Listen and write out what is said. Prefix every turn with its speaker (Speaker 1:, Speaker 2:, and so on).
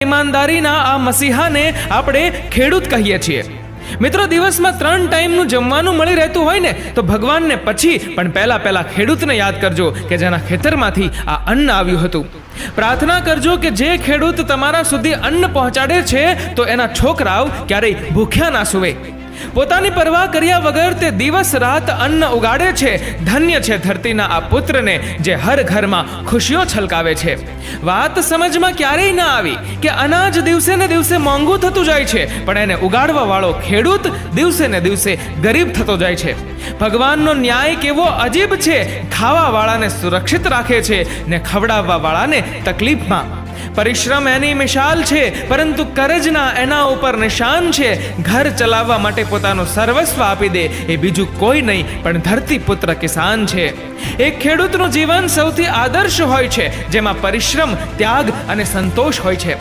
Speaker 1: ઈમાનદારીના આ મસીહાને આપણે ખેડૂત કહીએ છીએ। મિત્રો, દિવસમાં 3 ટાઈમનું જમવાનું મળી રહેતું હોય ને તો ભગવાનને પછી પણ પહેલા ખેડૂતને યાદ કરજો કે જેના ખેતરમાંથી આ અન્ન આવ્યું હતું। પ્રાર્થના કરજો કે જે ખેડૂત તમારા સુધી અન્ન પહોંચાડે છે તો એના છોકરાઓ ક્યારેય ભૂખ્યા ના સૂવે। પોતાની પરવાહ કર્યા વગર તે દિવસ રાત અન્ન ઉગાડે છે। ધન્ય છે ધરતીના આ પુત્રને જે હર ઘરમાં ખુશીઓ છલકાવે છે। વાત સમજમાં ક્યારેય ના આવી કે અનાજ દિવસે ને દિવસે મોંઘું થતું જાય છે, પણ એને ઉગાડવા વાળો ખેડૂત દિવસે ને દિવસે ગરીબ થતો જાય છે। ભગવાનનો ન્યાય કેવો અજીબ છે। ખાવા વાળાને સુરક્ષિત રાખે છે ને ખવડાવવા વાળાને તકલીફમાં। પરિશ્રમ એની મિસાલ છે, પરંતુ કરજના એના ઉપર નિશાન છે। ઘર ચલાવવા માટે પોતાનું સર્વસ્વ આપી દે એ બીજું કોઈ નહીં પણ ધરતી પુત્ર કિસાન છે। એક ખેડૂતનું જીવન સૌથી આદર્શ હોય છે, જેમાં પરિશ્રમ, ત્યાગ અને સંતોષ હોય છે।